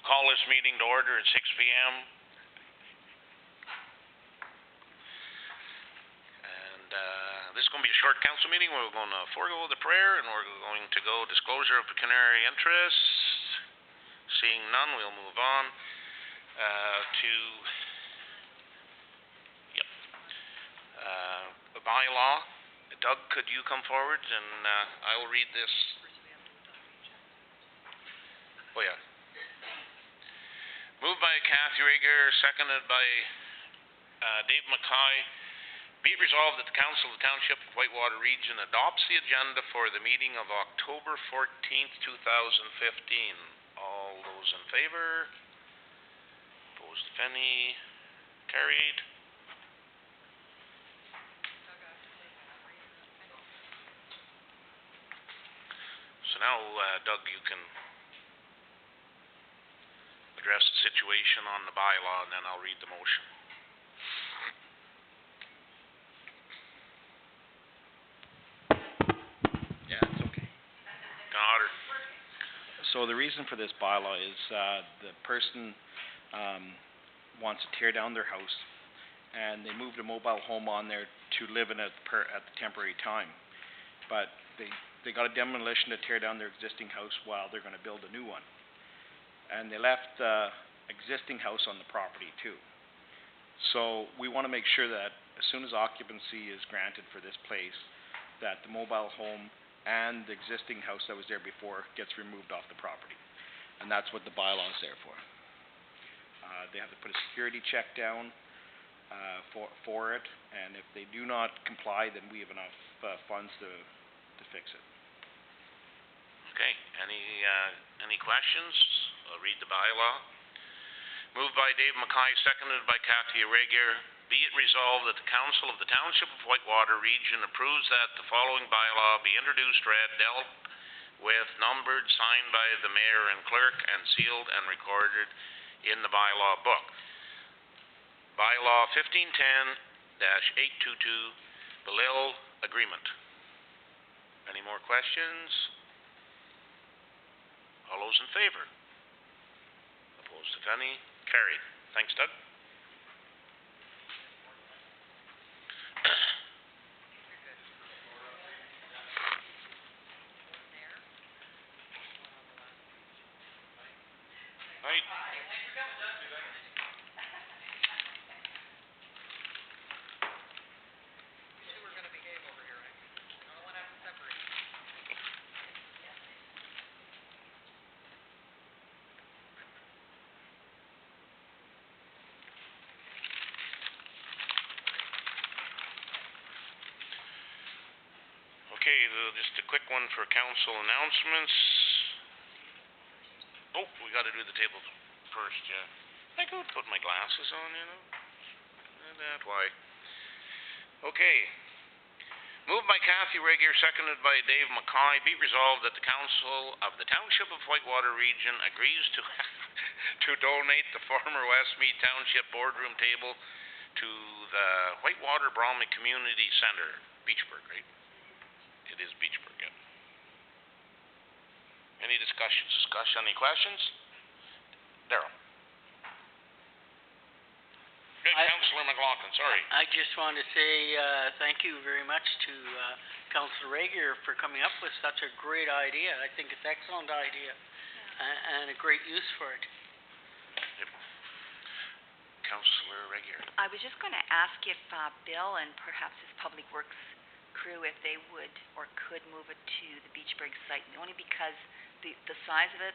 call this meeting to order at 6 p.m. And this is going to be a short council meeting. We're going to forego the prayer and we're going to go disclosure of pecuniary interest. Seeing none, we'll move on to the bylaw. Doug, could you come forward and I will read this. Oh yeah. Moved by Kathy Rager, seconded by Dave Mackay. Be it resolved that the Council of the Township of Whitewater Region adopts the agenda for the meeting of October 14th, 2015. All those in favor? Opposed, if any? Carried. So now, Doug, you can address the situation on the bylaw, and then I'll read the motion. Yeah, it's okay. Otter. So the reason for this bylaw is the person wants to tear down their house, and they moved a mobile home on there to live in it at the temporary time, but they got a demolition to tear down their existing house while they're going to build a new one. And they left the existing house on the property too. So we want to make sure that as soon as occupancy is granted for this place, that the mobile home and the existing house that was there before gets removed off the property. And that's what the bylaw is there for. They have to put a security check down for it, and if they do not comply, then we have enough funds to fix it. Okay, any questions? I'll read the bylaw. Moved by Dave Mackay, seconded by Kathy Rager. Be it resolved that the Council of the Township of Whitewater Region approves that the following bylaw be introduced, read, dealt with, numbered, signed by the mayor and clerk, and sealed and recorded in the bylaw book. Bylaw 1510-822, Belil Agreement. Any more questions? All those in favor? Opposed, if any? Carried. Thanks, Doug. Right. Okay, just a quick one for council announcements. Oh, we got to do the table first, yeah. I could put my glasses on, you know. That's why. Okay. Moved by Kathy Rager, seconded by Dave Mackay. Be resolved that the Council of the Township of Whitewater Region agrees to donate the former Westmead Township boardroom table to the Whitewater Bromley Community Center, Beachburg, right? It is Beachburg, yeah. Any discussion? Any questions? Darryl. Councillor McLaughlin, sorry. I just want to say thank you very much to Councillor Rager for coming up with such a great idea. I think it's an excellent idea and a great use for it. Yep. Councillor Rager. I was just going to ask if Bill and perhaps his Public Works crew, if they would or could move it to the Beachburg site, only because the size of it,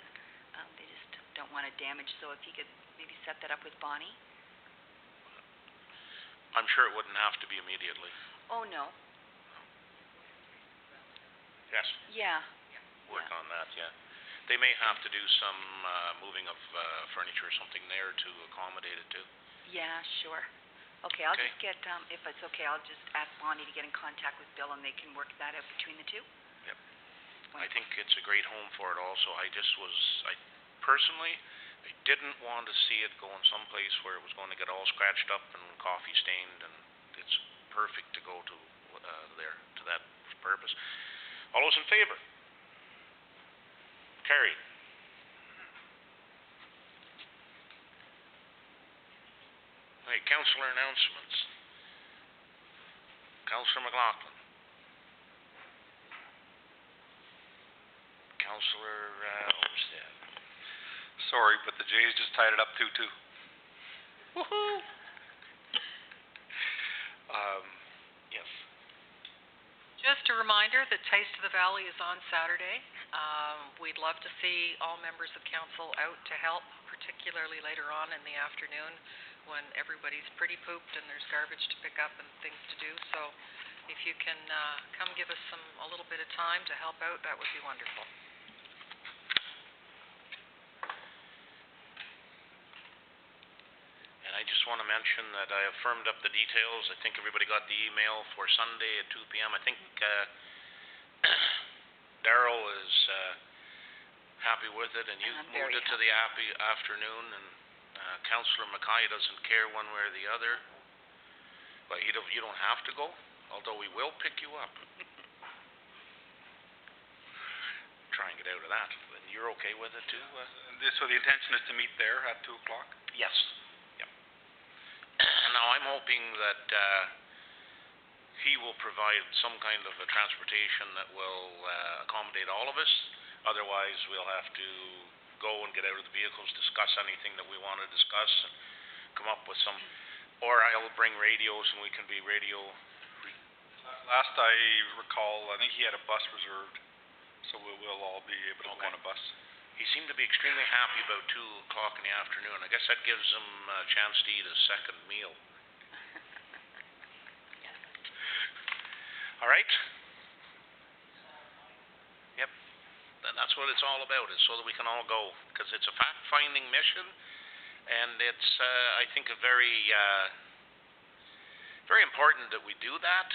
they just don't want to damage. So if you could maybe set that up with Bonnie. I'm sure it wouldn't have to be immediately. Oh, no. Yes. Yeah. Work on that, yeah. They may have to do some moving of furniture or something there to accommodate it too. Yeah, sure. Okay, I'll just get, if it's okay, I'll just ask Bonnie to get in contact with Bill and they can work that out between the two. Yep. I think it's a great home for it also. I personally, I didn't want to see it going someplace where it was going to get all scratched up and coffee stained, and it's perfect to go to there, to that purpose. All those in favor? Carried. Right, councillor announcements. Councillor McLaughlin. Councillor Olmsted. Sorry, but the Jays just tied it up 2-2. Woohoo! Yes. Just a reminder that Taste of the Valley is on Saturday. We'd love to see all members of council out to help, particularly later on in the afternoon when everybody's pretty pooped and there's garbage to pick up and things to do. So if you can come give us a little bit of time to help out, that would be wonderful. And I just want to mention that I have firmed up the details. I think everybody got the email for Sunday at 2 p.m. I think Darrell is happy with it, and you moved it to the afternoon, and Councillor Mackay doesn't care one way or the other. But you don't have to go, although we will pick you up. Try and get out of that. And you're okay with it too? So the intention is to meet there at 2 o'clock? Yes. Yep. Now I'm hoping that he will provide some kind of a transportation that will accommodate all of us. Otherwise, we'll have to go and get out of the vehicles, discuss anything that we want to discuss, and come up with some. Or I'll bring radios and we can be radio. Last I recall, I think he had a bus reserved, so we'll all be able to go on a bus. He seemed to be extremely happy about 2 o'clock in the afternoon. I guess that gives him a chance to eat a second meal. All right? Yep. And that's what it's all about, is so that we can all go. Because it's a fact-finding mission, and it's, I think, a very, very important that we do that,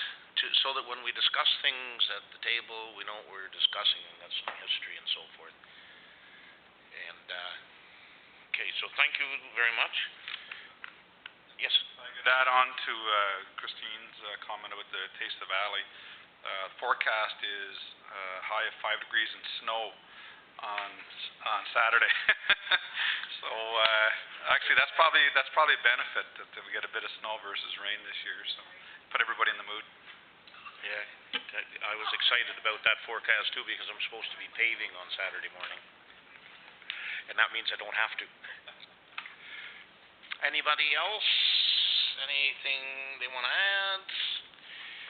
so that when we discuss things at the table, we know what we're discussing, and that's some history and so forth. And, okay, so thank you very much. Yes? I could add on to Christine's comment about the Taste of the Valley. Forecast is high of 5 degrees and snow on Saturday. So actually, that's probably a benefit that we get a bit of snow versus rain this year. So put everybody in the mood. Yeah, I was excited about that forecast too, because I'm supposed to be paving on Saturday morning. And that means I don't have to. Anybody else? Anything they want to add?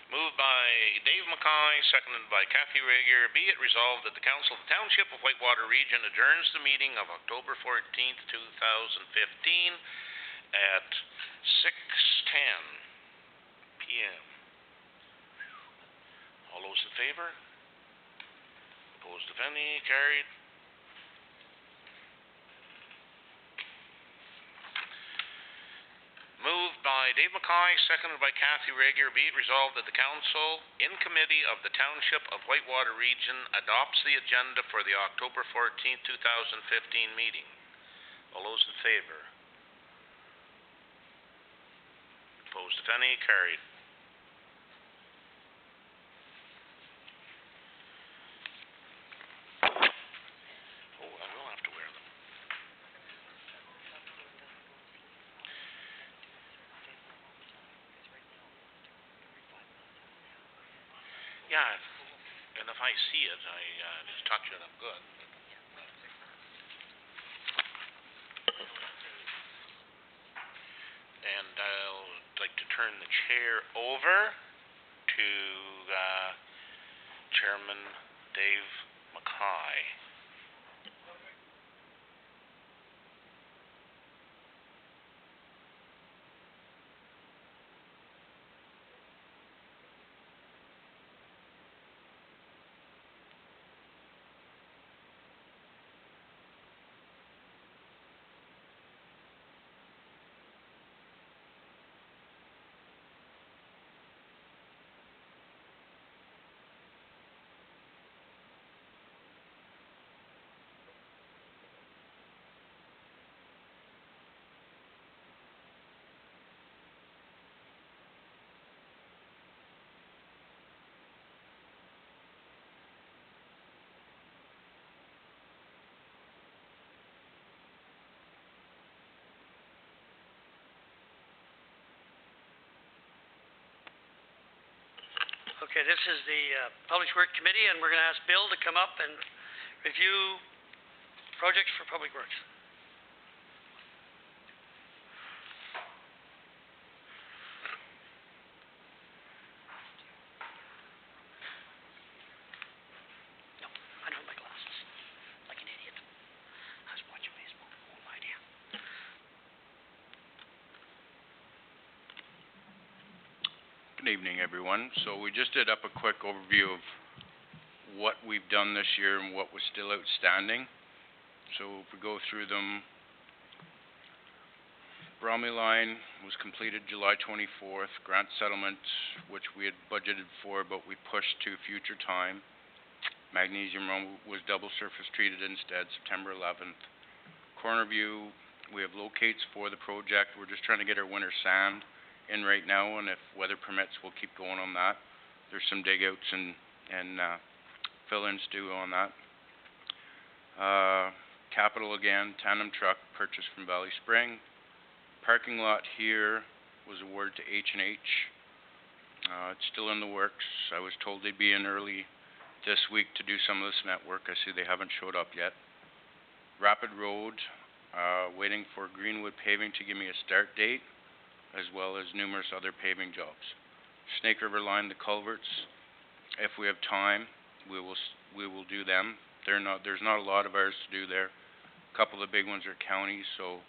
Moved by Dave Mackay, seconded by Kathy Rager. Be it resolved that the Council of the Township of Whitewater Region adjourns the meeting of October 14th, 2015 at 6:10 p.m. All those in favor? Opposed, if any? Carried. Moved by Dave Mackay, seconded by Kathy Rager. Be it resolved that the Council, in Committee of the Township of Whitewater Region, adopts the agenda for the October 14th, 2015 meeting. All those in favor? Opposed, if any? Carried. Oh, I will have to wear them. Yeah, and if I see it, I just touch it, I'm good. And I'll like to turn the chair over to Chairman Dave Mackay. Okay, this is the Public Works Committee, and we're gonna ask Bill to come up and review projects for Public Works. No, I don't have my glasses, like an idiot. I was watching baseball, no idea. Good evening, everyone. So we just did up a quick overview of what we've done this year and what was still outstanding. So if we go through them, Bromley Line was completed July 24th. Grant settlement, which we had budgeted for, but we pushed to future time. Magnesium Run was double surface treated instead, September 11th. Corner View, we have locates for the project. We're just trying to get our winter sand in right now, and if weather permits, we'll keep going on that. There's some dig outs and fill-ins due on that. Capital again, tandem truck purchased from Valley Spring. Parking lot here was awarded to H&H. It's still in the works. I was told they'd be in early this week to do some of the cement work. I see they haven't showed up yet. Rapid Road, waiting for Greenwood Paving to give me a start date, as well as numerous other paving jobs. Snake River Line, the culverts, if we have time, we will do them. There's not a lot of ours to do there. A couple of the big ones are counties, so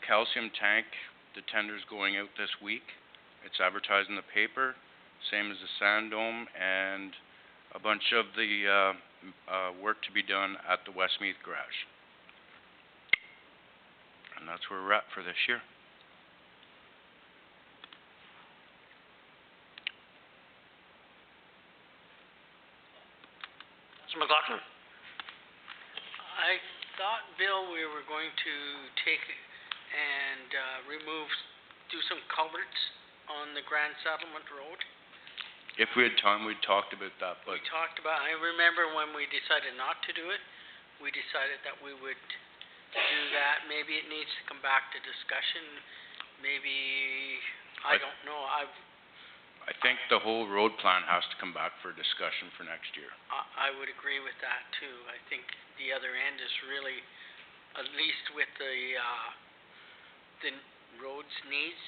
calcium tank, the tender's going out this week. It's advertised in the paper, same as the sand dome, and a bunch of the work to be done at the Westmeath garage. And that's where we're at for this year. Mr. McLaughlin? I thought, Bill, we were going to take and do some culverts on the Grand Settlement Road. If we had time, we'd talked about that, but We talked about, I remember when we decided not to do it, we decided that we would do that. Maybe it needs to come back to discussion. Maybe, I don't know, I think the whole road plan has to come back for discussion for next year. I would agree with that too. I think the other end is really, at least with the roads needs,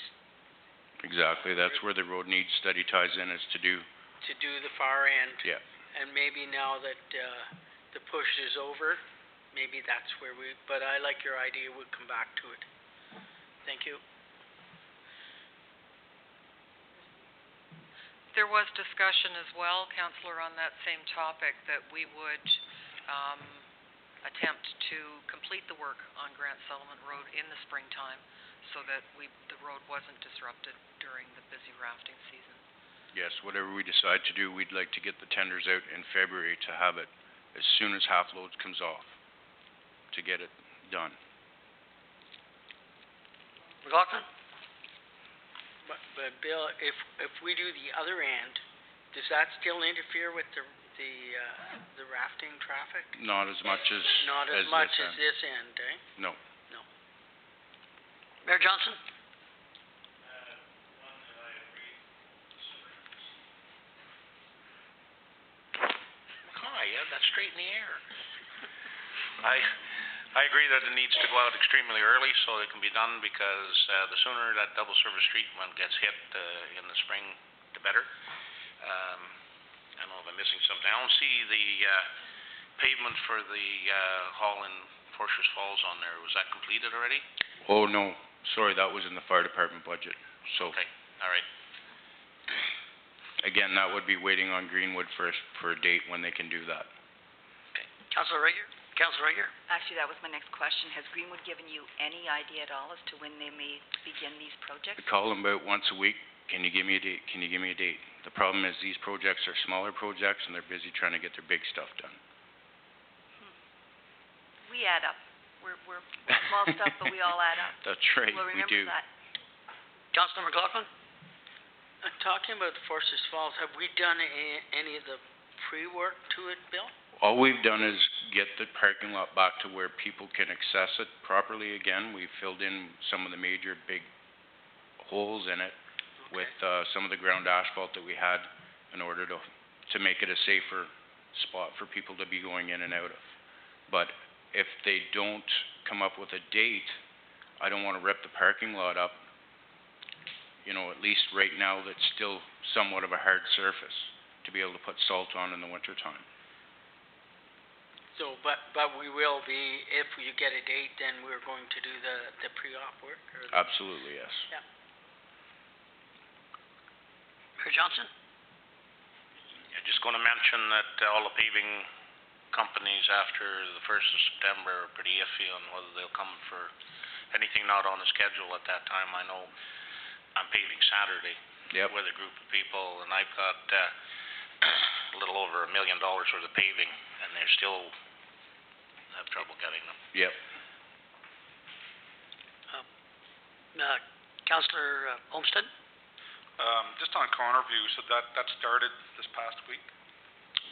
Exactly, that's where the road needs study ties in, is to do, to do the far end. yeah. And maybe now that the push is over, maybe that's where but I like your idea, we'll come back to it. Thank you. There was discussion as well, Councillor, on that same topic, that we would attempt to complete the work on Grant Settlement Road in the springtime so that the road wasn't disrupted during the busy rafting season. Yes, whatever we decide to do, we'd like to get the tenders out in February to have it as soon as half loads comes off, to get it done. McLaughlin? But Bill, if we do the other end, does that still interfere with the rafting traffic? Not as much as Not as much as this end, eh? No. Mayor Johnson? Hi, you have that straight in the air. I agree that it needs to go out extremely early so it can be done, because the sooner that double service street one gets hit in the spring, the better. I don't know if I'm missing something. I don't see the pavement for the hall in Forster's Falls on there. Was that completed already? Oh, no, sorry, that was in the fire department budget, so. Okay, all right. Again, that would be waiting on Greenwood first for a date when they can do that. Councillor Regier? Councillor Regier? Actually, that was my next question. Has Greenwood given you any idea at all as to when they may begin these projects? I call them about once a week. Can you give me a date? Can you give me a date? The problem is these projects are smaller projects and they're busy trying to get their big stuff done. We add up. We're small stuff, but we all add up. That's right, We'll we remember do. that. Councillor McLaughlin? Talking about the Forster's Falls, have we done any of the pre-work to it, Bill? All we've done is get the parking lot back to where people can access it properly again. We've filled in some of the major big holes in it. with some of the ground asphalt that we had in order to make it a safer spot for people to be going in and out of. But if they don't come up with a date, I don't want to rip the parking lot up. You know, at least right now that's still somewhat of a hard surface to be able to put salt on in the winter time. So, but we will be, if you get a date, then we're going to do the pre-op work? Or Absolutely, yes. Yeah. Mayor Johnson? Yeah, just going to mention that all the paving companies after the 1st of September are pretty iffy on whether they'll come for anything not on the schedule at that time. I know I'm paving Saturday with a group of people, and I've got a little over $1 million worth of paving, and they're still have trouble getting them. Yep. Councillor Olmsted? Just on Cornerview, so that started this past week?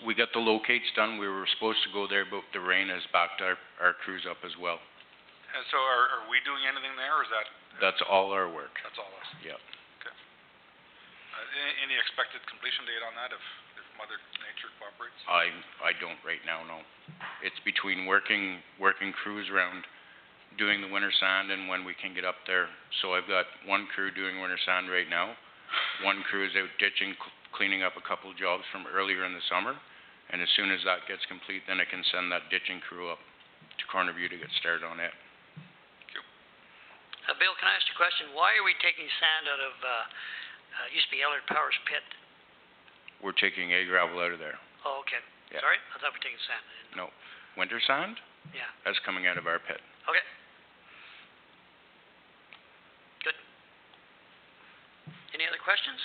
We got the locates done. We were supposed to go there, but the rain has backed our crews up as well. And so are we doing anything there, or is that? That's all our work. That's all us? Yep. Okay. Any expected completion date on that if Mother Nature cooperates? I don't right now, no. It's between working crews around doing the winter sand and when we can get up there. So I've got one crew doing winter sand right now. One crew is out ditching, cleaning up a couple of jobs from earlier in the summer. And as soon as that gets complete, then I can send that ditching crew up to Cornerview to get started on it. Bill, can I ask you a question? Why are we taking sand out of, used to be Ellard Powers pit? We're taking A gravel out of there. Oh, okay. Yeah. Sorry? I thought we were taking sand. I didn't know. No. Winter sand? Yeah. That's coming out of our pit. Okay. Good. Any other questions?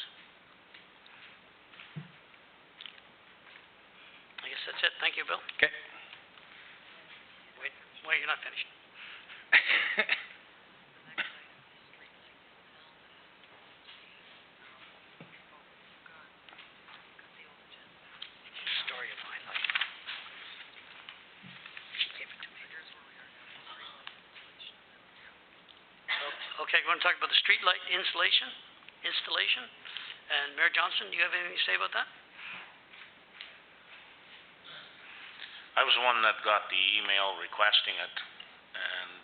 I guess that's it. Thank you, Bill. Okay. Wait, you're not finished. Story of my life. She gave it to me. Okay, you want to talk about the street light installation? And Mayor Johnson, do you have anything to say about that? I was the one that got the email requesting it, and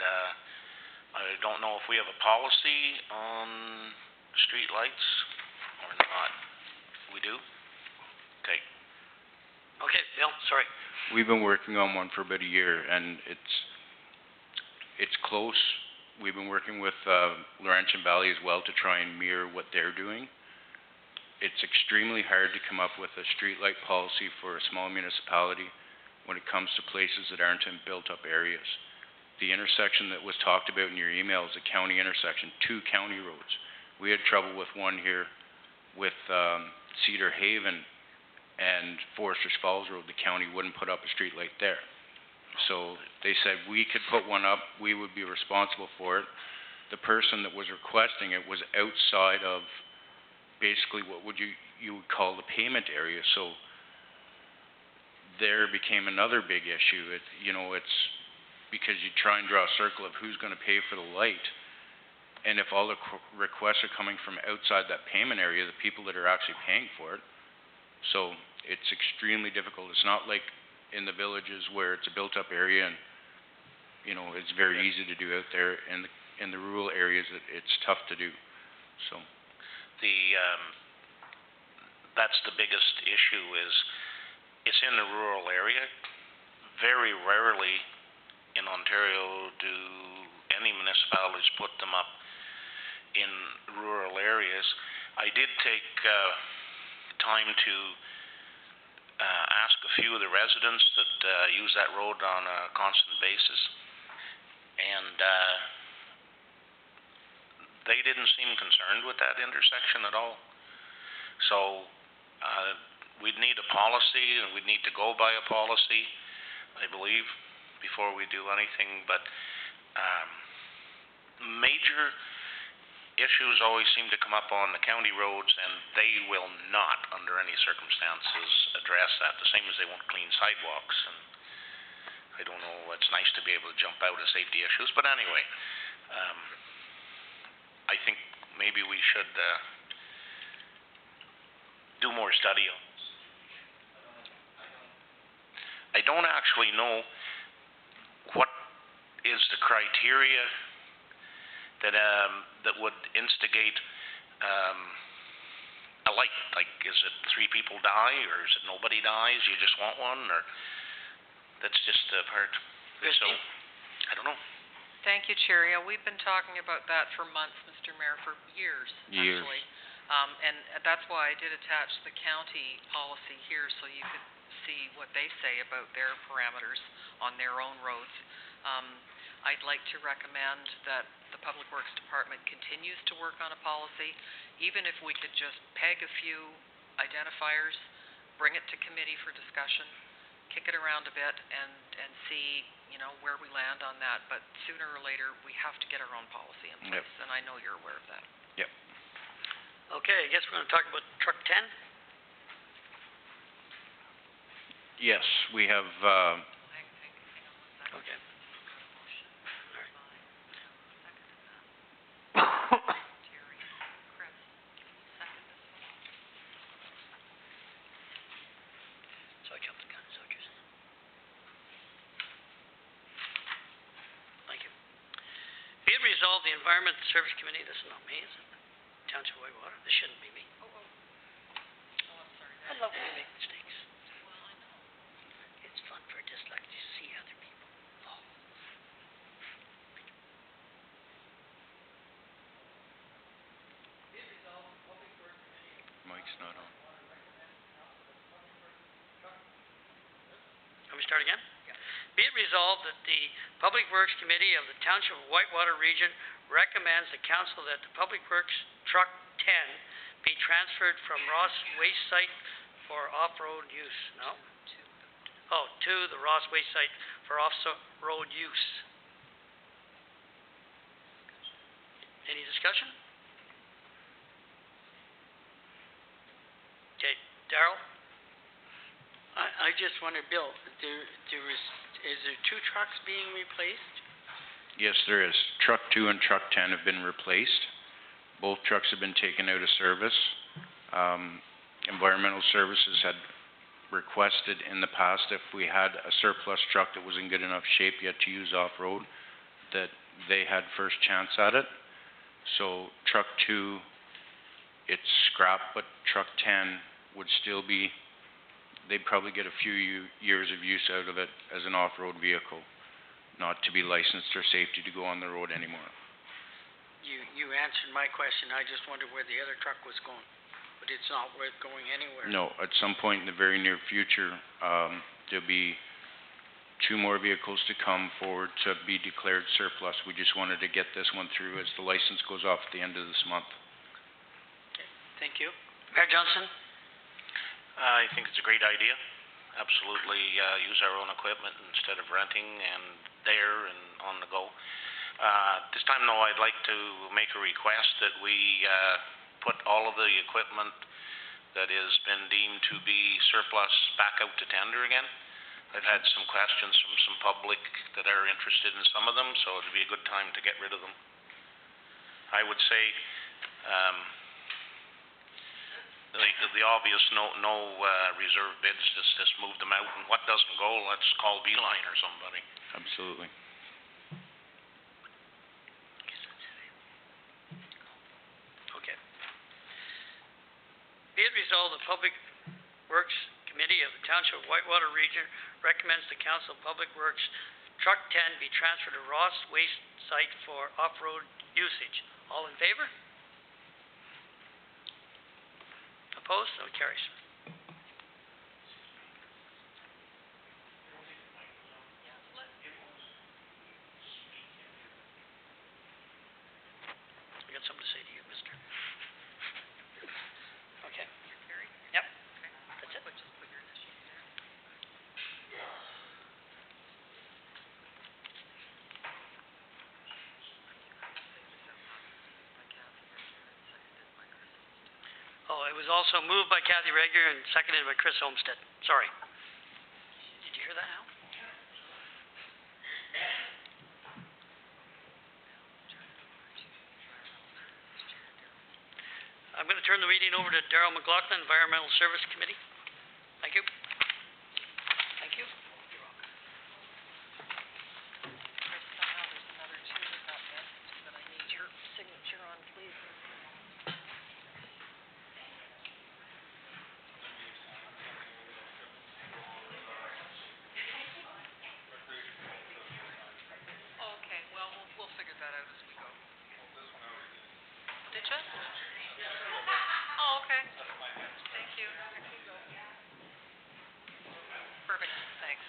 I don't know if we have a policy on street lights or not. We do? Okay. Okay, Bill, sorry. We've been working on one for about a year, and it's close. We've been working with Laurentian Valley as well to try and mirror what they're doing. It's extremely hard to come up with a streetlight policy for a small municipality when it comes to places that aren't in built-up areas. The intersection that was talked about in your email is a county intersection, 2 county roads. We had trouble with one here with Cedar Haven and Foresters Falls Road. The county wouldn't put up a streetlight there. So they said we could put one up, we would be responsible for it. The person that was requesting it was outside of basically what would you would call the payment area. So there became another big issue. It's because you try and draw a circle of who's going to pay for the light. And if all the requests are coming from outside that payment area, the people that are actually paying for it. So it's extremely difficult. It's not like in the villages where it's a built-up area and, it's very easy to do out there. In the rural areas, it's tough to do. So That's the biggest issue is it's in the rural area. Very rarely in Ontario do any municipalities put them up in rural areas. I did take time to ask a few of the residents that use that road on a constant basis, and they didn't seem concerned with that intersection at all. So we'd need a policy, and we'd need to go by a policy, I believe, before we do anything. But major issues always seem to come up on the county roads, and they will not, under any circumstances, address that, the same as they won't clean sidewalks. And I don't know, it's nice to be able to jump out of safety issues, but anyway, I think maybe we should more study on this. I don't actually know what is the criteria that would instigate a light. Like, is it 3 people die, or is it nobody dies, you just want one, or that's just the part. So, I don't know. Thank you, Chair. Yeah, we've been talking about that for months, Mr. Mayor, for years, actually. And that's why I did attach the county policy here, so you could see what they say about their parameters on their own roads. I'd like to recommend that the Public Works Department continues to work on a policy, even if we could just peg a few identifiers, bring it to committee for discussion, kick it around a bit, and see, you know, where we land on that. But sooner or later, we have to get our own policy in place, and I know you're aware of that. Yep. Okay, I guess we're gonna talk about truck 10. Yes, we have, Okay. So I jumped the gun, is that what you're saying? Thank you. Be it resolved, the Environment Service Committee, this is not me, is it? Township of Whitewater, this shouldn't be me. Oh, I'm sorry. I love when we make mistakes. It's fun for a dyslexic to see other people. Oh. Mike's not on. Can we start again? Yeah. Be it resolved that the Public Works Committee of the Township of Whitewater Region recommends the council that the Public Works Truck 10 be transferred from Ross Waste Site for off-road use. No? Oh, to the Ross Waste Site for off-road use. Any discussion? Okay, Darrell? I just wonder, Bill, is there 2 trucks being replaced? Yes, there is. Truck 2 and Truck 10 have been replaced. Both trucks have been taken out of service. Environmental Services had requested in the past, if we had a surplus truck that was in good enough shape yet to use off-road, that they had first chance at it. So Truck 2, it's scrapped, but Truck 10 would still be, they'd probably get a few years of use out of it as an off-road vehicle, not to be licensed or safety to go on the road anymore. You answered my question. I just wondered where the other truck was going, but it's not worth going anywhere. No, at some point in the very near future, there'll be 2 more vehicles to come forward to be declared surplus. We just wanted to get this one through as the license goes off at the end of this month. Okay, thank you. Mayor Johnson? I think it's a great idea. Absolutely, use our own equipment instead of renting and there and on the go. This time, though, I'd like to make a request that we put all of the equipment that has been deemed to be surplus back out to tender again. I've had some questions from some public that are interested in some of them, so it'd be a good time to get rid of them. I would say the obvious no reserve bids, just move them out, and what doesn't go, let's call Beeline or somebody. Absolutely. Okay. Be it resolved, the Public Works Committee of the Township of Whitewater Region recommends the Council of Public Works Truck 10 be transferred to Ross Waste Site for off-road usage. All in favor? Opposed? So it carries. I got something to say to you, mister. Okay. Yep. That's it. Oh, it was also moved by Kathy Reger and seconded by Chris Olmsted. Sorry. Did you hear that, Al? I'm gonna turn the meeting over to Darrell McLaughlin, Environmental Service Committee. Thank you. Thank you. Chris, somehow there's another two that got missed that I need your signature on, please. Okay, well, we'll figure that out as we go. Did you? Oh, okay. Thank you. Perfect, thanks.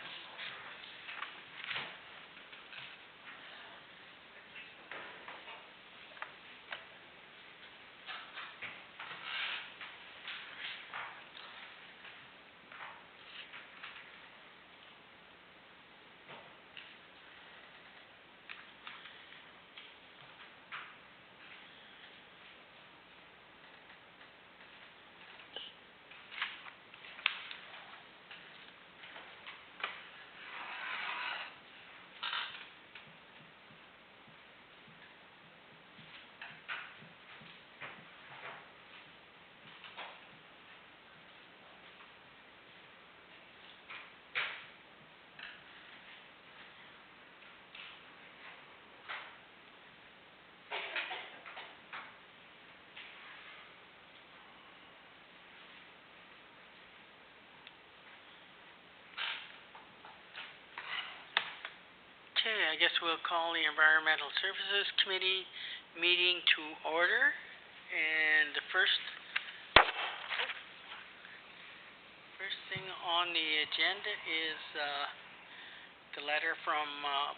Okay, I guess we'll call the Environmental Services Committee meeting to order. And the first thing on the agenda is the letter from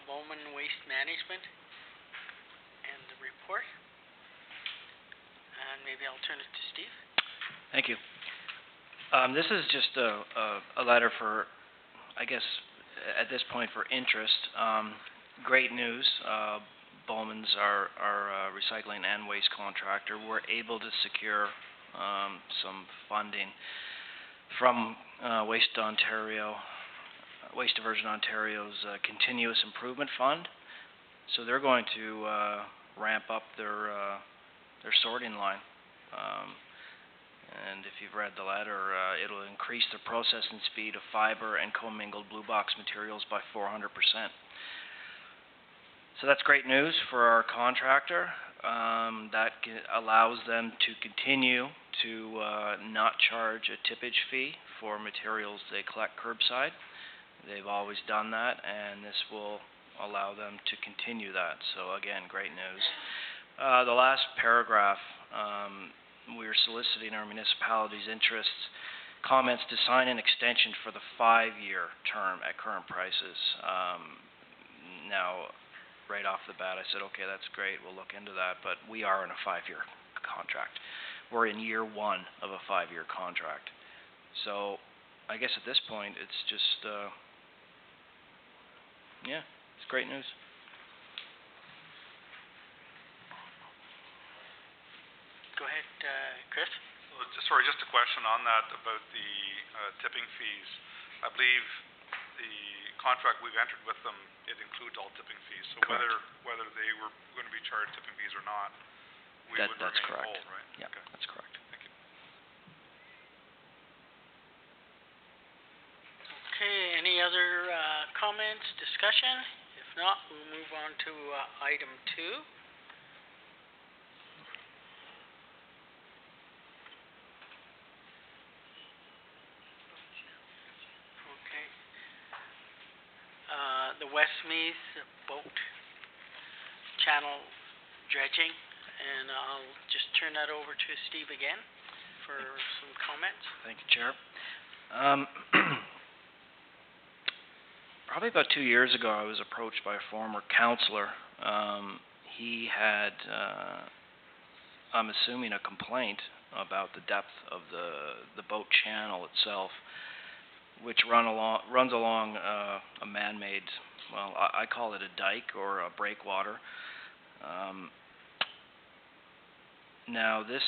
Bowman Waste Management and the report. And maybe I'll turn it to Steve. Thank you. This is just a letter for, I guess, at this point for interest. Great news. Bowman's our recycling and waste contractor. We're able to secure some funding from Waste Diversion Ontario's Continuous Improvement Fund. So they're going to ramp up their sorting line. And if you've read the letter, it'll increase the processing speed of fiber and commingled blue box materials by 400%. So that's great news for our contractor. That allows them to continue to not charge a tippage fee for materials they collect curbside. They've always done that, and this will allow them to continue that. So again, great news. The last paragraph, we are soliciting our municipality's comments to sign an extension for the 5-year term at current prices. Now, right off the bat, I said, okay, that's great, we'll look into that, but we are in a 5-year contract. We're in year 1 of a 5-year contract. So, I guess at this point, it's just, yeah, it's great news. Go ahead, Chris. Sorry, just a question on that about the tipping fees. I believe the contract we've entered with them, it includes all tipping fees. So Correct. whether they were going to be charged tipping fees or not, we would That's remain correct. whole, right? Yeah, Okay. that's correct. Thank you. Okay, any other comments, discussion? If not, we'll move on to item 2. Okay. The Westmeath boat channel dredging, and I'll just turn that over to Steve again for some comments. Thank you, Chair. Probably about 2 years ago, I was approached by a former councillor. He had, I'm assuming, a complaint about the depth of the boat channel itself, which runs along a man-made, well, I call it a dike or a breakwater. Now this,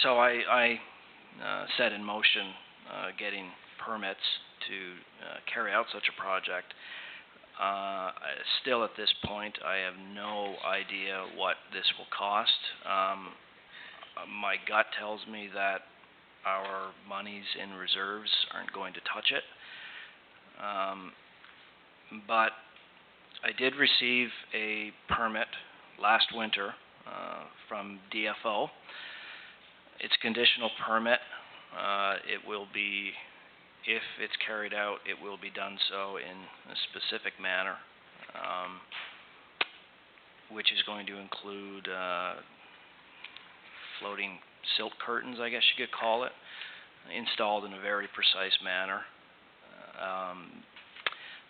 so I set in motion getting permits to carry out such a project. Still at this point, I have no idea what this will cost. my gut tells me that our monies in reserves aren't going to touch it. But I did receive a permit last winter from DFO. It's a conditional permit. It will be, if it's carried out, it will be done so in a specific manner, which is going to include floating silt curtains, I guess you could call it, installed in a very precise manner.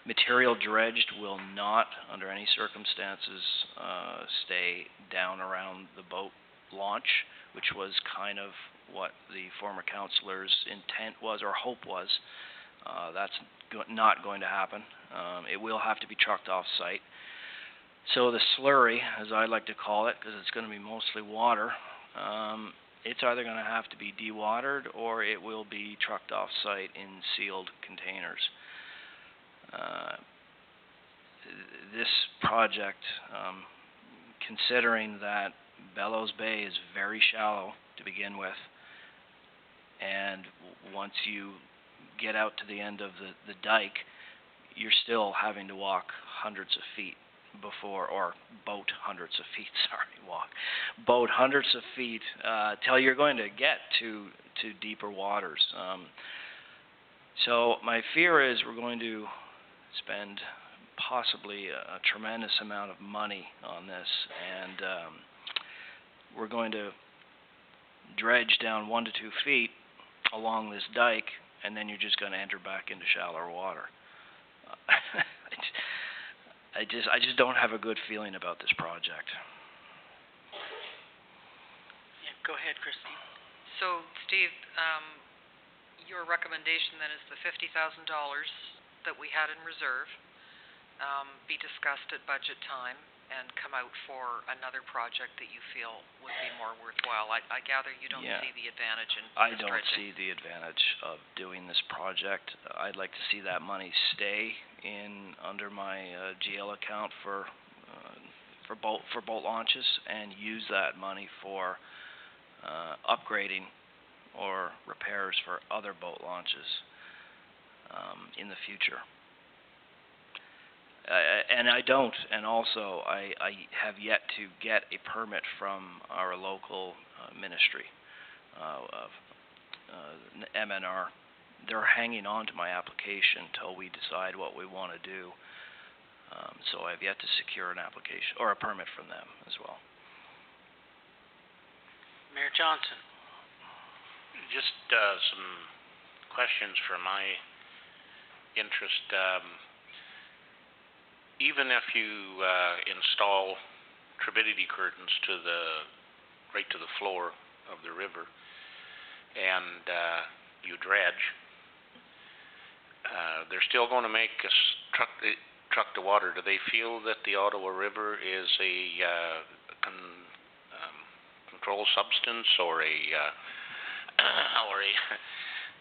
Material dredged will not, under any circumstances, stay down around the boat launch, which was kind of what the former councillor's intent was, or hope was. That's not going to happen. It will have to be trucked off site. So the slurry, as I like to call it, because it's going to be mostly water, it's either going to have to be dewatered or it will be trucked off site in sealed containers. This project, considering that Bellows Bay is very shallow to begin with, and once you get out to the end of the dike, you're still having to walk hundreds of feet before, or boat hundreds of feet, boat hundreds of feet till you're going to get to deeper waters. So my fear is we're going to spend possibly a tremendous amount of money on this, and we're going to dredge down 1 to 2 feet along this dike, and then you're just going to enter back into shallower water. I just don't have a good feeling about this project. Yeah, go ahead, Christine. So, Steve, your recommendation then is the $50,000 that we had in reserve be discussed at budget time and come out for another project that you feel would be more worthwhile. I gather you don't see the advantage in I this don't dredging. see the advantage of doing this project. I'd like to see that money stay in under my GL account for boat launches, and use that money for upgrading or repairs for other boat launches in the future. And I have yet to get a permit from our local ministry of MNR. They're hanging on to my application until we decide what we want to do. So I've yet to secure an application or a permit from them as well. Mayor Johnson. Just some questions for my interest. Even if you install turbidity curtains right to the floor of the river, and you dredge, they're still going to make us truck the water. Do they feel that the Ottawa River is a controlled substance or a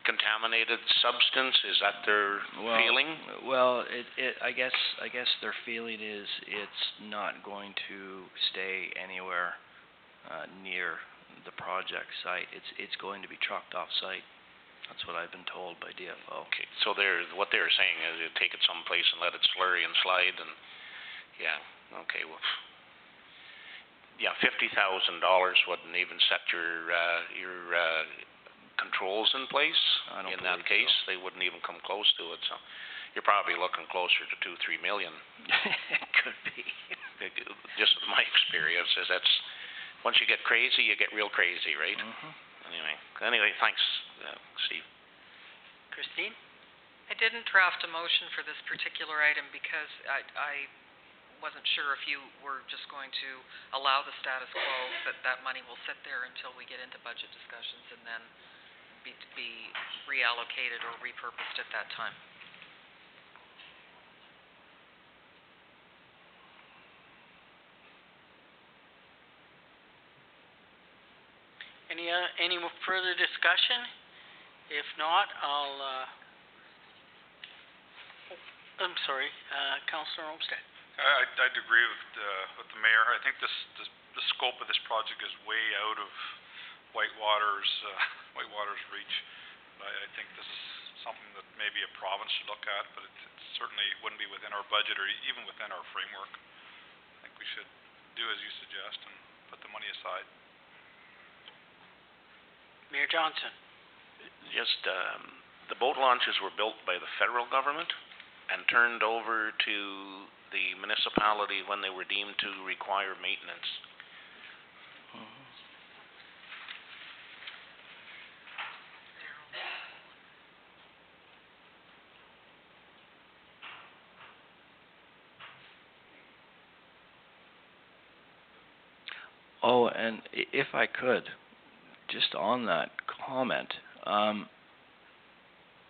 contaminated substance? Is that their feeling? Well, I guess their feeling is it's not going to stay anywhere near the project site. It's going to be trucked off site. That's what I've been told by DFO. Okay, so what they're saying is you take it someplace and let it slurry and slide, and okay, well, $50,000 wouldn't even set your controls in place. In that case, so. They wouldn't even come close to it. So you're probably looking closer to 2-3 million. It could be. Just with my experience, is that's once you get crazy, you get real crazy, right? Mm-hmm. Anyway, thanks, Steve. Christine? I didn't draft a motion for this particular item because I wasn't sure if you were just going to allow the status quo, that money will sit there until we get into budget discussions and then be reallocated or repurposed at that time. Any further discussion? If not, I'm sorry, Councillor Olmsted. I'd agree with the mayor. I think the scope of this project is way out of Whitewater's reach. I think this is something that maybe a province should look at, but it certainly wouldn't be within our budget or even within our framework. I think we should do as you suggest and put the money aside. Mayor Johnson. Just, the boat launches were built by the federal government and turned over to the municipality when they were deemed to require maintenance. Oh, and if I could, just on that comment,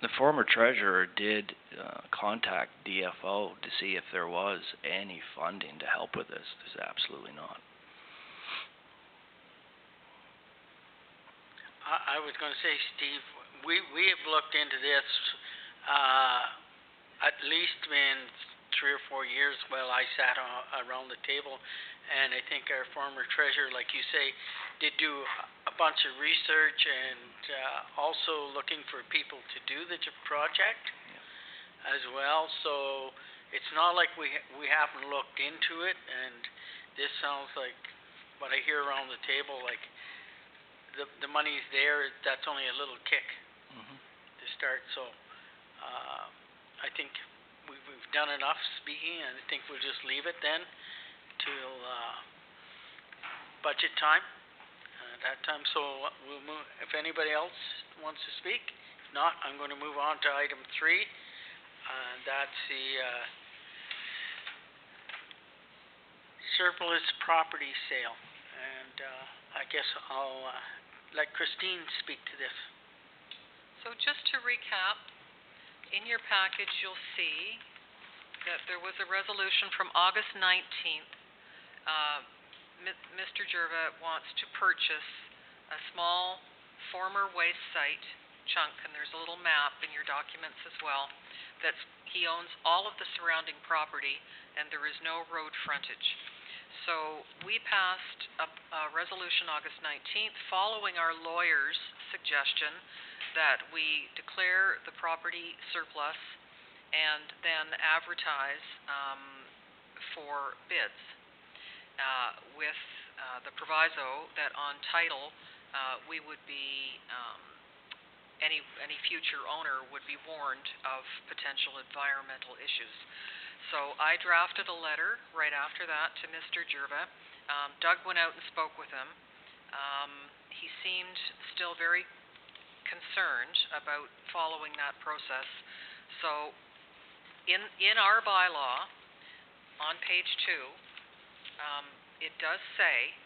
the former treasurer did contact DFO to see if there was any funding to help with this. There's absolutely not. I was going to say, Steve, we have looked into this at least in 3 or 4 years while I sat around the table, and I think our former treasurer, like you say, did do a bunch of research and also looking for people to do the project as well. So it's not like we haven't looked into it, and this sounds like what I hear around the table, like the money's there. That's only a little kick to start. So I think we've done enough speaking, and I think we'll just leave it then till budget time. That time, so we'll move. If anybody else wants to speak, if not, I'm going to move on to item 3. That's the surplus property sale, and I guess I'll let Christine speak to this. So just to recap, in your package you'll see that there was a resolution from August 19th. Mr. Gerva wants to purchase a small former waste site chunk, and there's a little map in your documents as well. He owns all of the surrounding property, and there is no road frontage. So we passed a resolution August 19th following our lawyer's suggestion that we declare the property surplus and then advertise for bids. With the proviso that on title we would be any future owner would be warned of potential environmental issues. So I drafted a letter right after that to Mr. Gerva. Doug went out and spoke with him. He seemed still very concerned about following that process. So in our bylaw on page 2, it does say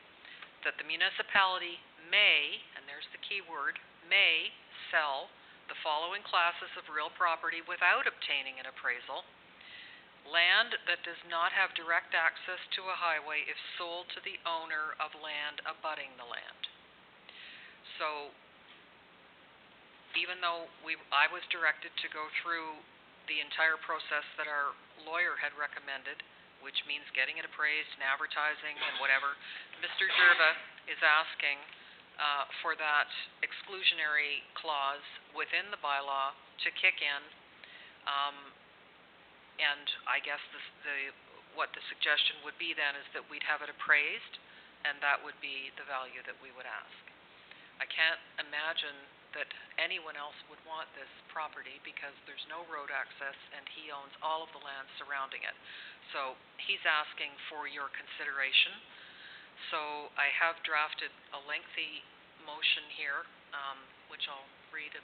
that the municipality may, and there's the key word, may sell the following classes of real property without obtaining an appraisal. Land that does not have direct access to a highway if sold to the owner of land abutting the land. So even though I was directed to go through the entire process that our lawyer had recommended, which means getting it appraised and advertising and whatever, Mr. Gerva is asking for that exclusionary clause within the bylaw to kick in, and I guess what the suggestion would be then is that we'd have it appraised, and that would be the value that we would ask. I can't imagine that anyone else would want this property because there's no road access and he owns all of the land surrounding it. So he's asking for your consideration. So I have drafted a lengthy motion here, which I'll read.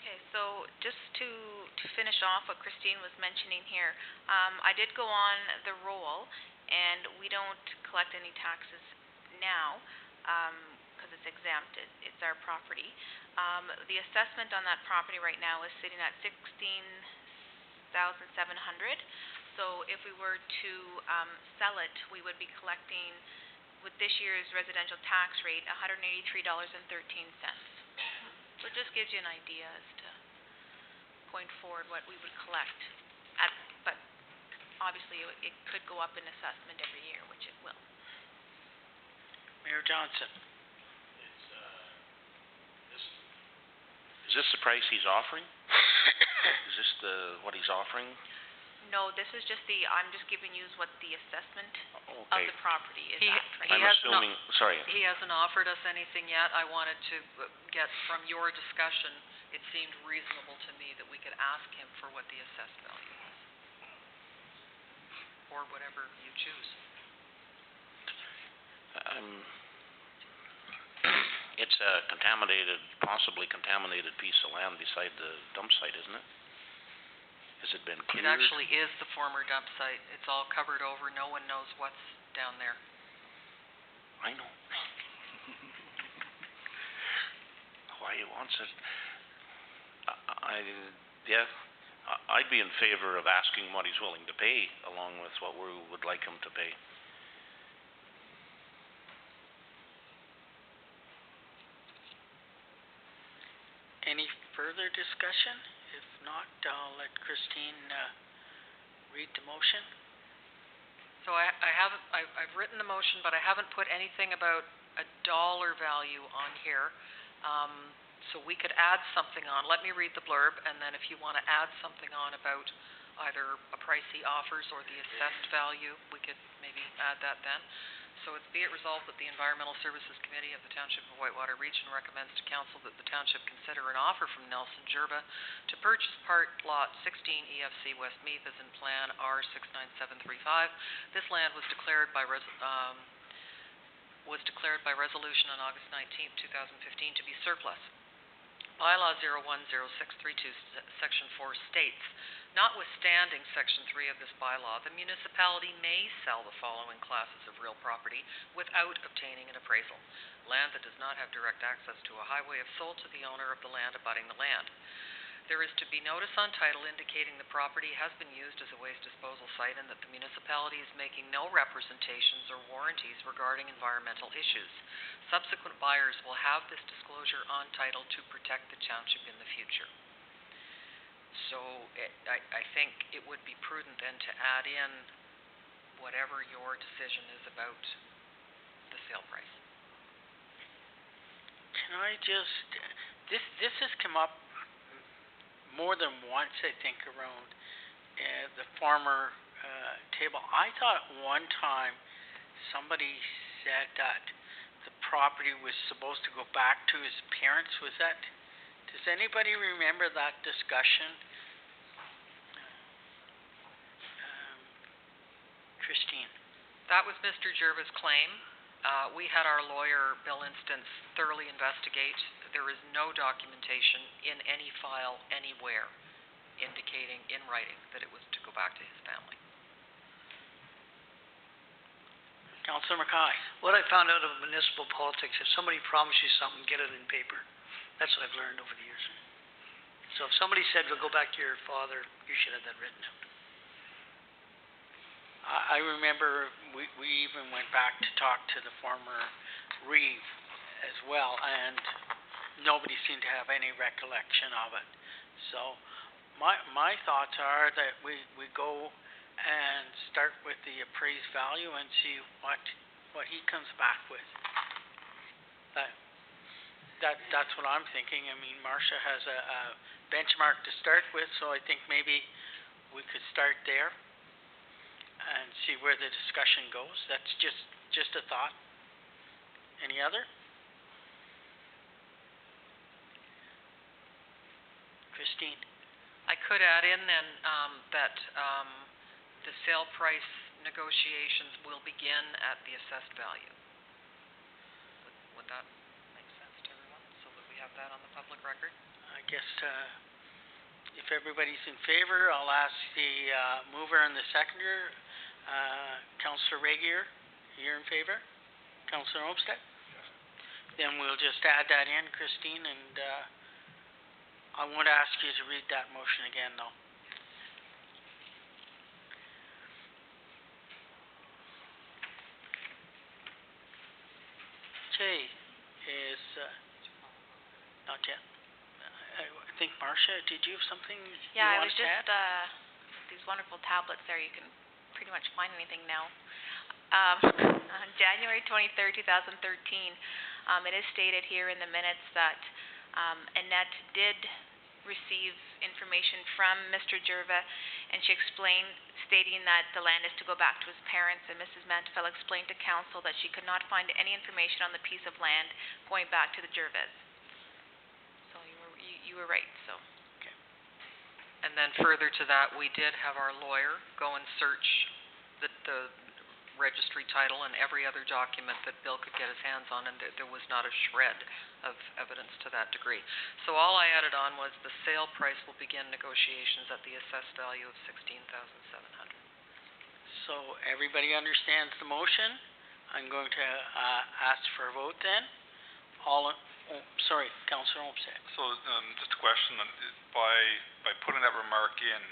Okay, so just to finish off what Christine was mentioning here, I did go on the roll, and we don't collect any taxes now because it's exempt. It's our property. The assessment on that property right now is sitting at $16,700. So if we were to sell it, we would be collecting, with this year's residential tax rate, $183.13. So it just gives you an idea as to going forward what we would collect. But obviously it could go up in assessment every year, which it will. Mayor Johnson. Is this the price he's offering? Is this what he's offering? No, this is just I'm just giving you what the assessment of Okay. the property is He- at right he I'm now. has assuming, sorry. He hasn't offered us anything yet. I wanted to get from your discussion, it seemed reasonable to me that we could ask him for what the assessed value is. Or whatever you choose. It's a possibly contaminated piece of land beside the dump site, isn't it? Has it been It cleared? actually is the former dump site. It's all covered over. No one knows what's down there. I know. Why he wants it. I'd be in favor of asking what he's willing to pay, along with what we would like him to pay. Any further discussion? If not, I'll let Christine read the motion. So I've written the motion, but I haven't put anything about a dollar value on here. So we could add something on. Let me read the blurb, and then if you want to add something on about either a price he offers or the assessed value, we could maybe add that then. So it's be it resolved that the Environmental Services Committee of the Township of Whitewater Region recommends to Council that the Township consider an offer from Nelson Gerba to purchase part lot 16 EFC West Meath as in Plan R69735. This land was declared by resolution on August 19th, 2015 to be surplus. Bylaw 010632, Section 4 states, notwithstanding Section 3 of this bylaw, the municipality may sell the following classes of real property without obtaining an appraisal. Land that does not have direct access to a highway if sold to the owner of the land abutting the land. There is to be notice on title indicating the property has been used as a waste disposal site and that the municipality is making no representations or warranties regarding environmental issues. Subsequent buyers will have this disclosure on title to protect the township in the future. So I think it would be prudent then to add in whatever your decision is about the sale price. Can I just, this has come up more than once, I think, around the former table. I thought one time somebody said that the property was supposed to go back to his parents. Was that, does anybody remember that discussion? Christine. That was Mr. Gerva's claim. We had our lawyer, Bill Instance, thoroughly investigate. There is no documentation in any file anywhere indicating in writing that it was to go back to his family. Councillor Mackay. What I found out of municipal politics, if somebody promises you something, get it in paper. That's what I've learned over the years. So if somebody said, we'll go back to your father, you should have that written out. I remember we even went back to talk to the former Reeve as well, and nobody seemed to have any recollection of it. So my thoughts are that we go and start with the appraised value and see what he comes back with. That's what I'm thinking. I mean, Marcia has a benchmark to start with, so I think maybe we could start there and see where the discussion goes. That's just a thought. Any other? Christine. I could add in then that the sale price negotiations will begin at the assessed value. Would that make sense to everyone, so that we have that on the public record? I guess if everybody's in favor, I'll ask the mover and the seconder. Councillor Regier, you're in favor? Councillor Olmsted? Yes. Then we'll just add that in, Christine, and I won't ask you to read that motion again, though. Okay, is not yet. I think Marcia, did you have something you Yeah, I wanted was to just add? these wonderful tablets there. You can pretty much find anything now. On January 23rd, 2013, it is stated here in the minutes that Annette did receive information from Mr. Jerva, and she explained, stating that the land is to go back to his parents, and Mrs. Mantefel explained to council that she could not find any information on the piece of land going back to the Jervas. So you were right, so. And then further to that, we did have our lawyer go and search the registry title and every other document that Bill could get his hands on, and there was not a shred of evidence to that degree. So all I added on was the sale price will begin negotiations at the assessed value of $16,700. So everybody understands the motion? I'm going to ask for a vote then. Sorry, Councillor Olmsted. So, just a question, by putting that remark in,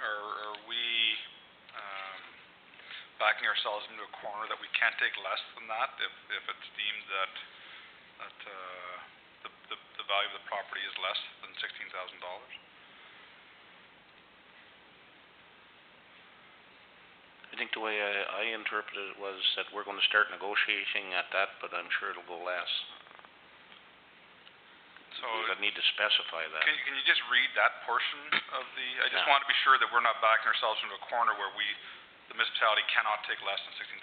are we, backing ourselves into a corner that we can't take less than that if it's deemed that the value of the property is less than $16,000? I think the way I interpreted it was that we're going to start negotiating at that, but I'm sure it'll go less. So we need to specify that. Can you just read that portion of the? I just want to be sure that we're not backing ourselves into a corner where the municipality cannot take less than $16,000.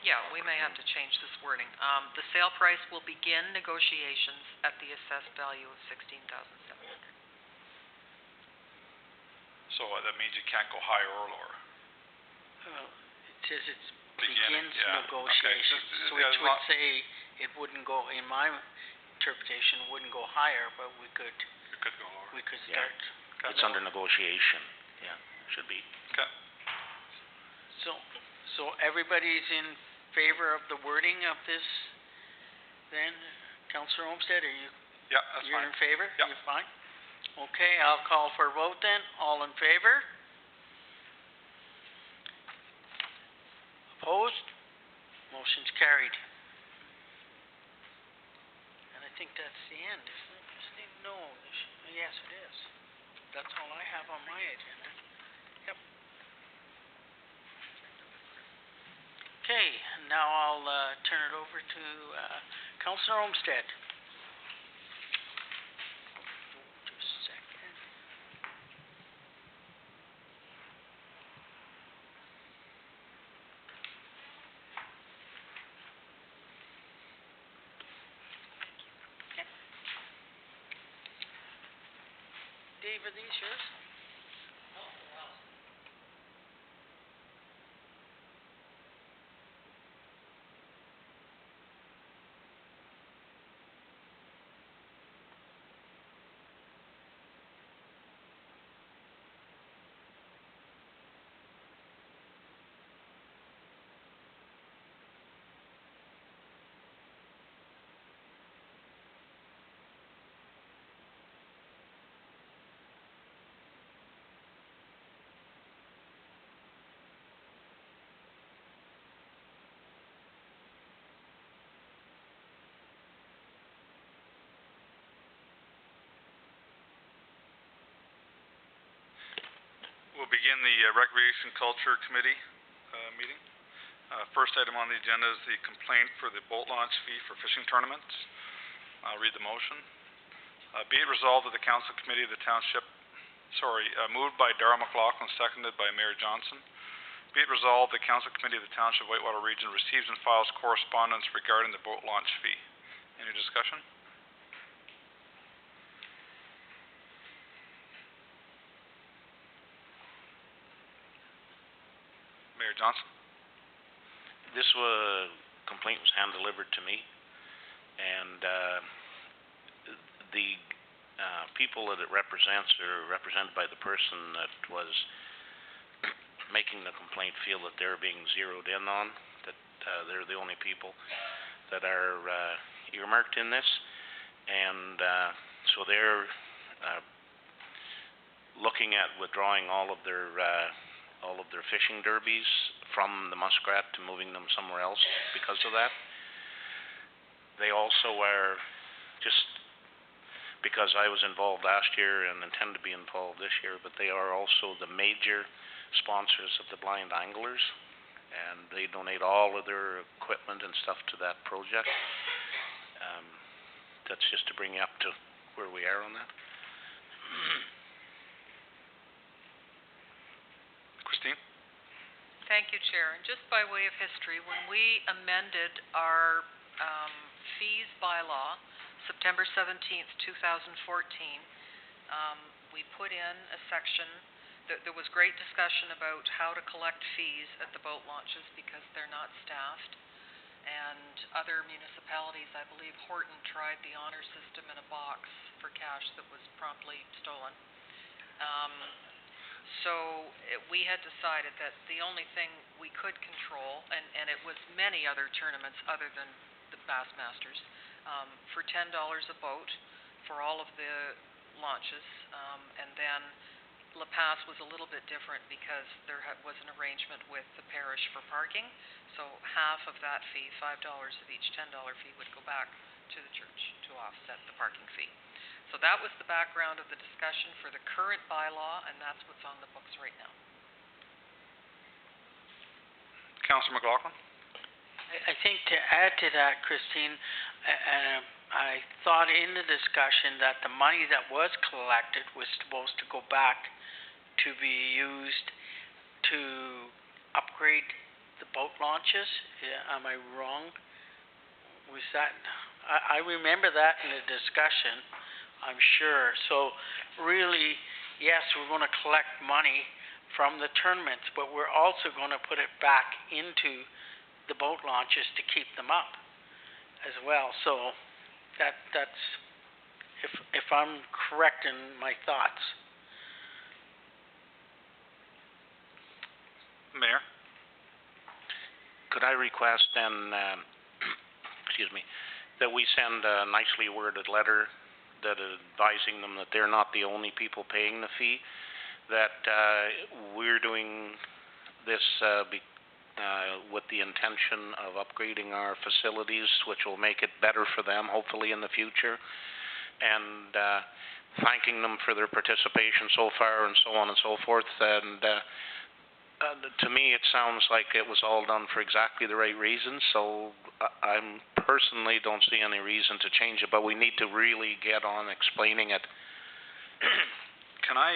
Yeah, we may have to change this wording. The sale price will begin negotiations at the assessed value of $16,700. So that means you can't go higher or lower. It says it's Beginning, begins yeah. negotiations, Okay. which would say it wouldn't go, in my interpretation, wouldn't go higher, but we could go lower. We could Yeah. start. Okay. It's under negotiation. Yeah, should be. Okay. So everybody's in favor of the wording of this then? Councillor Olmsted, are you? Yeah, that's You're fine. in favor? Yeah. You're fine? Okay, I'll call for a vote then. All in favor? Opposed? Motion's carried. And I think that's the end, isn't it? No, yes it is. That's all I have on my agenda. Yep. Okay, now I'll turn it over to Councillor Olmsted. Just a second. Okay. Dave, are these yours? We'll begin the Recreation Culture Committee meeting. First item on the agenda is the complaint for the boat launch fee for fishing tournaments. I'll read the motion. Be it resolved that the Council Committee of the Township, moved by Darrell McLaughlin, seconded by Mayor Johnson. Be it resolved the Council Committee of the Township of Whitewater Region receives and files correspondence regarding the boat launch fee. Any discussion? Mayor Johnson? This complaint was hand-delivered to me, and the people that it represents are represented by the person that was making the complaint feel that they're being zeroed in on, that they're the only people that are earmarked in this, and so they're looking at withdrawing all of their fishing derbies from the muskrat to moving them somewhere else because of that. They also are, just because I was involved last year and intend to be involved this year, but they are also the major sponsors of the blind anglers, and they donate all of their equipment and stuff to that project. That's just to bring you up to where we are on that. Christine? Thank you, Chair. And just by way of history, when we amended our fees bylaw, September 17th, 2014, we put in a section. There was great discussion about how to collect fees at the boat launches because they're not staffed. And other municipalities, I believe Horton tried the honor system in a box for cash that was promptly stolen. We had decided that the only thing we could control, and it was many other tournaments other than the Bassmasters, for $10 a boat for all of the launches, and then La Paz was a little bit different because there was an arrangement with the parish for parking, so half of that fee, $5 of each $10 fee, would go back to the church to offset the parking fee. So that was the background of the discussion for the current bylaw, and that's what's on the books right now. Councillor McLaughlin? I think to add to that, Christine, I thought in the discussion that the money that was collected was supposed to go back to be used to upgrade the boat launches. Am I wrong? Was that, I remember that in the discussion, I'm sure. So really, yes, we're going to collect money from the tournaments, but we're also going to put it back into the boat launches to keep them up as well. So that's if I'm correct in my thoughts. Mayor? Could I request then, excuse me, that we send a nicely worded letter that advising them that they're not the only people paying the fee, that we're doing this with the intention of upgrading our facilities, which will make it better for them, hopefully in the future, and thanking them for their participation so far and so on and so forth. And to me, it sounds like it was all done for exactly the right reasons, so I personally don't see any reason to change it, but we need to really get on explaining it. Can I,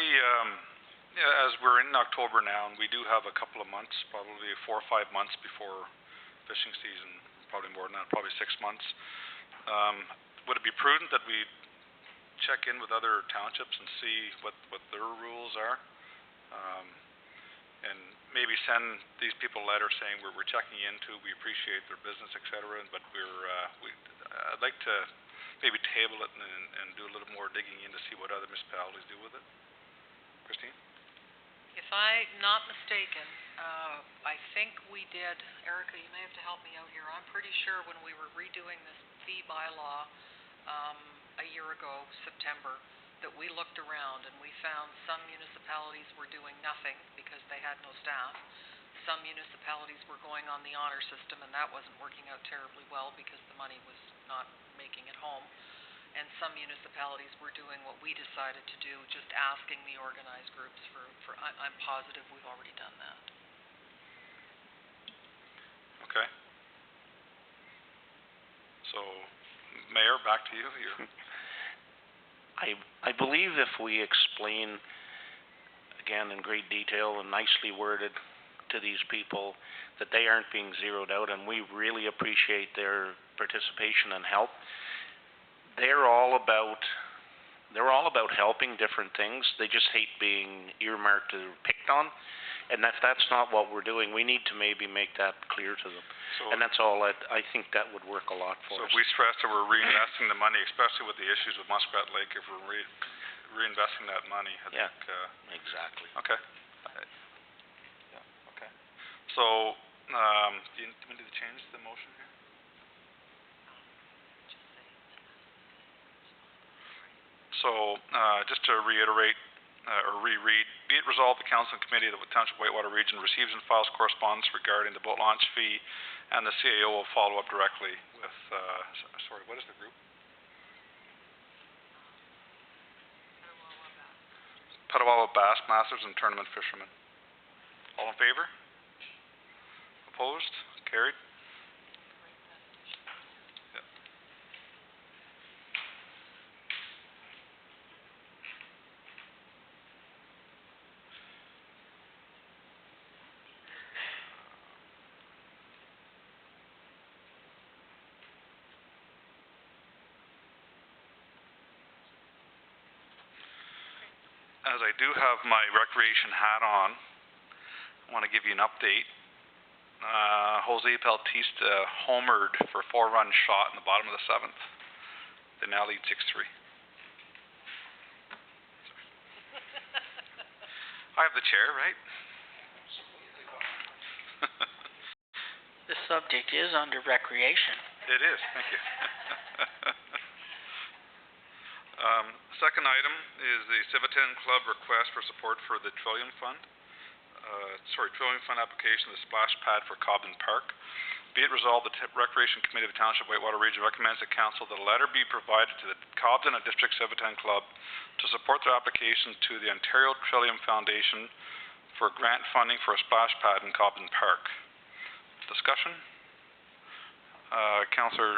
as we're in October now, and we do have a couple of months, probably 4 or 5 months before fishing season, probably more than that, probably 6 months, would it be prudent that we check in with other townships and see what their rules are? And maybe send these people a letter saying we're checking into, we appreciate their business, etc. But I'd like to maybe table it and do a little more digging in to see what other municipalities do with it. Christine? If I'm not mistaken, I think we did, Erica, you may have to help me out here. I'm pretty sure when we were redoing this fee bylaw a year ago, September, that we looked around and we found some municipalities were doing nothing because they had no staff. Some municipalities were going on the honor system, and that wasn't working out terribly well because the money was not making it home. And some municipalities were doing what we decided to do, just asking the organized groups for I'm positive we've already done that. Okay. So, Mayor, back to you. I believe if we explain, again in great detail and nicely worded to these people, that they aren't being zeroed out and we really appreciate their participation and help. They're all about helping different things. They just hate being earmarked or picked on. And if that's not what we're doing, we need to maybe make that clear to them. And that's all. I think that would work a lot for us. So if we stress that we're reinvesting the money, especially with the issues with Muskrat Lake, if we're reinvesting that money, I think... exactly. Okay. Yeah, okay. So, do you want me to change the motion here? So, just to reiterate, or reread, be it resolved, the Council and Committee of the Township Whitewater Region receives and files correspondence regarding the boat launch fee, and the CAO will follow up directly with, sorry, what is the group? Petawawa Bassmasters and Tournament Fishermen. All in favor? Opposed? Carried. Yep. As I do have my recreation hat on, I want to give you an update. Jose Bautista homered for a 4-run shot in the bottom of the 7th. They now lead 6-3. I have the chair, right? The subject is under recreation. It is, thank you. Second item is the Civitan Club request for support for the Trillium Fund. Trillium Fund application of the splash pad for Cobden Park. Be it resolved, the Recreation Committee of the Township of Whitewater Region recommends the Council that a letter be provided to the Cobden and District Civitan Club to support their application to the Ontario Trillium Foundation for grant funding for a splash pad in Cobden Park. Discussion? Councillor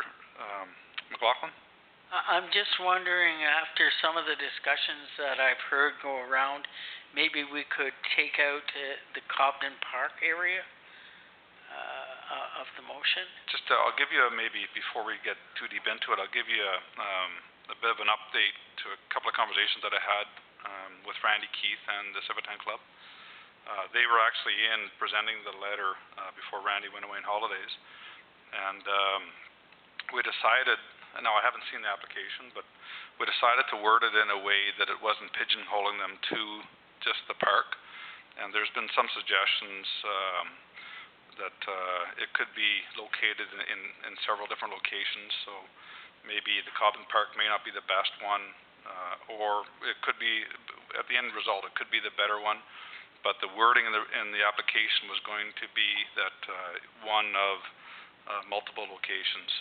McLaughlin? I'm just wondering, after some of the discussions that I've heard go around, maybe we could take out the Cobden Park area of the motion? Just, I'll give you maybe, before we get too deep into it, I'll give you a bit of an update to a couple of conversations that I had with Randy Keith and the Civitan Club. They were actually in presenting the letter before Randy went away on holidays. And we decided, now I haven't seen the application, but we decided to word it in a way that it wasn't pigeonholing them to just the park. And there's been some suggestions that it could be located in several different locations. So maybe the Cobden Park may not be the best one, or it could be, at the end result, it could be the better one. But the wording in the application was going to be that one of multiple locations.